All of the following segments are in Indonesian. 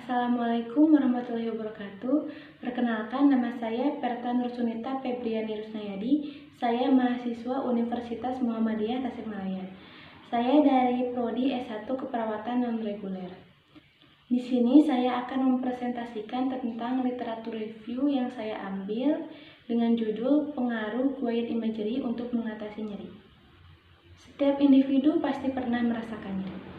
Assalamualaikum warahmatullahi wabarakatuh. Perkenalkan, nama saya Perta Nursunita Febriani Rusnayadi. Saya mahasiswa Universitas Muhammadiyah Tasikmalaya. Saya dari Prodi S1 Keperawatan Non-Reguler. Di sini saya akan mempresentasikan tentang literatur review yang saya ambil dengan judul Pengaruh Guide Imagery untuk Mengatasi Nyeri. Setiap individu pasti pernah merasakan nyeri.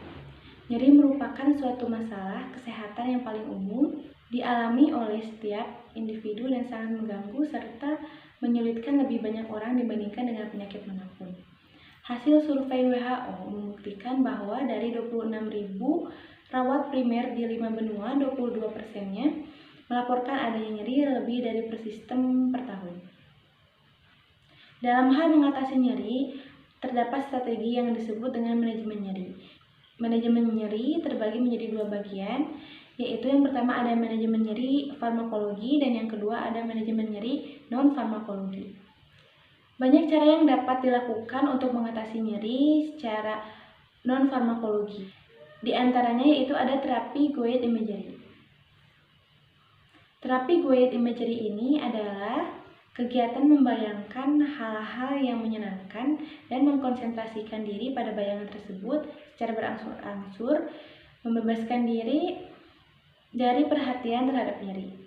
Nyeri merupakan suatu masalah kesehatan yang paling umum dialami oleh setiap individu dan sangat mengganggu serta menyulitkan lebih banyak orang dibandingkan dengan penyakit manapun. Hasil survei WHO membuktikan bahwa dari 26.000 rawat primer di 5 benua, 22%-nya melaporkan adanya nyeri lebih dari per sistem per tahun. Dalam hal mengatasi nyeri, terdapat strategi yang disebut dengan manajemen nyeri. Manajemen nyeri terbagi menjadi dua bagian, yaitu yang pertama ada manajemen nyeri farmakologi dan yang kedua ada manajemen nyeri non-farmakologi. Banyak cara yang dapat dilakukan untuk mengatasi nyeri secara non-farmakologi. Di antaranya yaitu ada terapi guide imagery. Terapi guide imagery ini adalah kegiatan membayangkan hal-hal yang menyenangkan dan mengkonsentrasikan diri pada bayangan tersebut secara berangsur-angsur, membebaskan diri dari perhatian terhadap nyeri.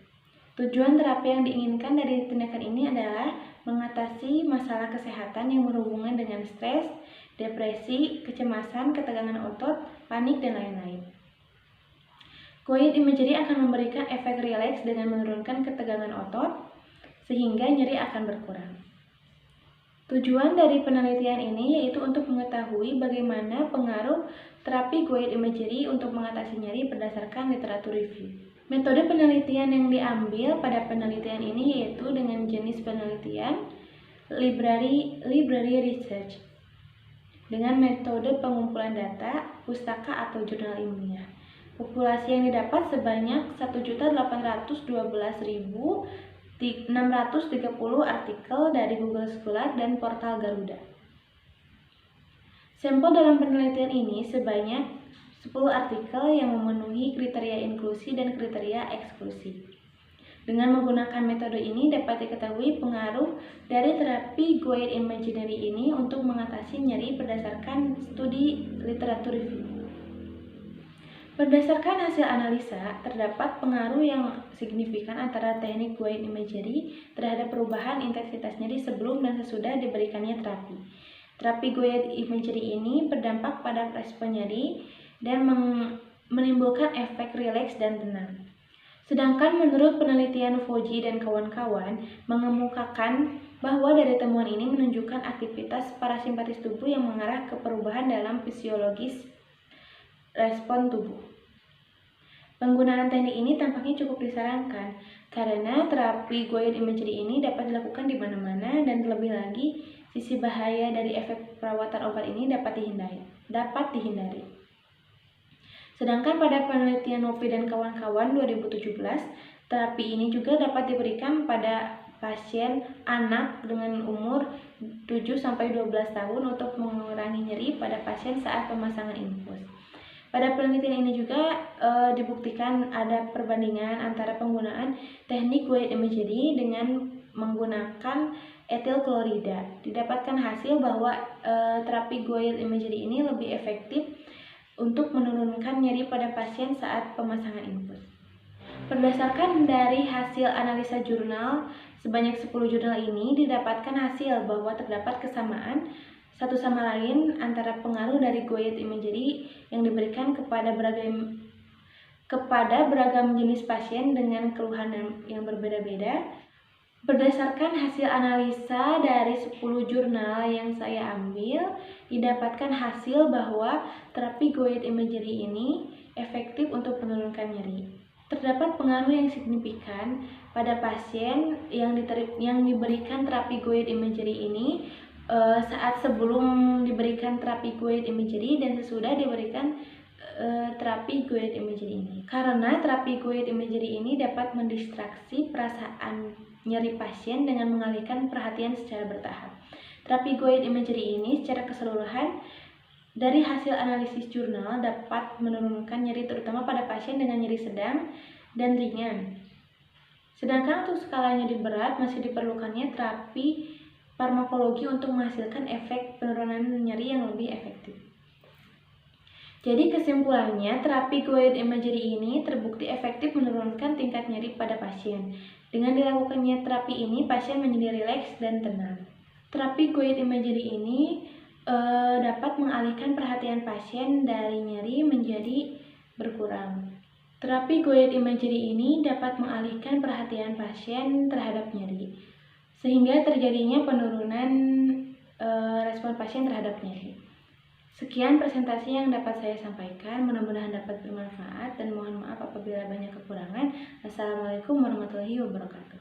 Tujuan terapi yang diinginkan dari tindakan ini adalah mengatasi masalah kesehatan yang berhubungan dengan stres, depresi, kecemasan, ketegangan otot, panik, dan lain-lain. Guide imagery akan memberikan efek rileks dengan menurunkan ketegangan otot, sehingga nyeri akan berkurang. Tujuan dari penelitian ini yaitu untuk mengetahui bagaimana pengaruh terapi guide imagery untuk mengatasi nyeri berdasarkan literatur review. Metode penelitian yang diambil pada penelitian ini yaitu dengan jenis penelitian library research dengan metode pengumpulan data, pustaka atau jurnal ilmiah. Populasi yang didapat sebanyak 1.812.630 artikel dari Google Scholar dan portal Garuda. Sampel dalam penelitian ini sebanyak 10 artikel yang memenuhi kriteria inklusi dan kriteria eksklusi. Dengan menggunakan metode ini dapat diketahui pengaruh dari terapi guide imagery ini untuk mengatasi nyeri berdasarkan studi literatur review. Berdasarkan hasil analisa, terdapat pengaruh yang signifikan antara teknik guide imagery terhadap perubahan intensitas nyeri sebelum dan sesudah diberikannya terapi. Terapi guide imagery ini berdampak pada respon nyeri dan menimbulkan efek rileks dan tenang. Sedangkan menurut penelitian Fauci dan kawan-kawan mengemukakan bahwa dari temuan ini menunjukkan aktivitas parasimpatis tubuh yang mengarah ke perubahan dalam fisiologis respon tubuh. Penggunaan teknik ini tampaknya cukup disarankan karena terapi guide imagery ini dapat dilakukan di mana-mana dan terlebih lagi sisi bahaya dari efek perawatan obat ini dapat dihindari. Sedangkan pada penelitian Nopi dan kawan-kawan 2017, terapi ini juga dapat diberikan pada pasien anak dengan umur 7-12 tahun untuk mengurangi nyeri pada pasien saat pemasangan infus. Pada penelitian ini juga dibuktikan ada perbandingan antara penggunaan teknik guide imagery dengan menggunakan etil klorida. Didapatkan hasil bahwa terapi guide imagery ini lebih efektif untuk menurunkan nyeri pada pasien saat pemasangan infus. Berdasarkan dari hasil analisa jurnal, sebanyak 10 jurnal ini didapatkan hasil bahwa terdapat kesamaan satu sama lain antara pengaruh dari guide imagery yang diberikan kepada beragam jenis pasien dengan keluhan yang berbeda-beda. Berdasarkan hasil analisa dari 10 jurnal yang saya ambil, didapatkan hasil bahwa terapi guide imagery ini efektif untuk menurunkan nyeri. Terdapat pengaruh yang signifikan pada pasien yang diberikan terapi guide imagery ini saat sebelum diberikan terapi guide imagery dan sesudah diberikan terapi guide imagery ini. Karena terapi guide imagery ini dapat mendistraksi perasaan nyeri pasien dengan mengalihkan perhatian secara bertahap. Terapi guide imagery ini secara keseluruhan Dari hasil analisis jurnal dapat menurunkan nyeri terutama pada pasien dengan nyeri sedang dan ringan. Sedangkan untuk skala nyeri berat masih diperlukannya terapi farmakologi untuk menghasilkan efek penurunan nyeri yang lebih efektif. Jadi kesimpulannya, terapi guided imagery ini terbukti efektif menurunkan tingkat nyeri pada pasien. Dengan dilakukannya terapi ini, pasien menjadi rileks dan tenang. Terapi guided imagery ini dapat mengalihkan perhatian pasien dari nyeri menjadi berkurang. Terapi guided imagery ini dapat mengalihkan perhatian pasien terhadap nyeri, sehingga terjadinya penurunan respon pasien terhadap nyeri. Sekian presentasi yang dapat saya sampaikan, mudah-mudahan dapat bermanfaat dan mohon maaf apabila banyak kekurangan. Assalamualaikum warahmatullahi wabarakatuh.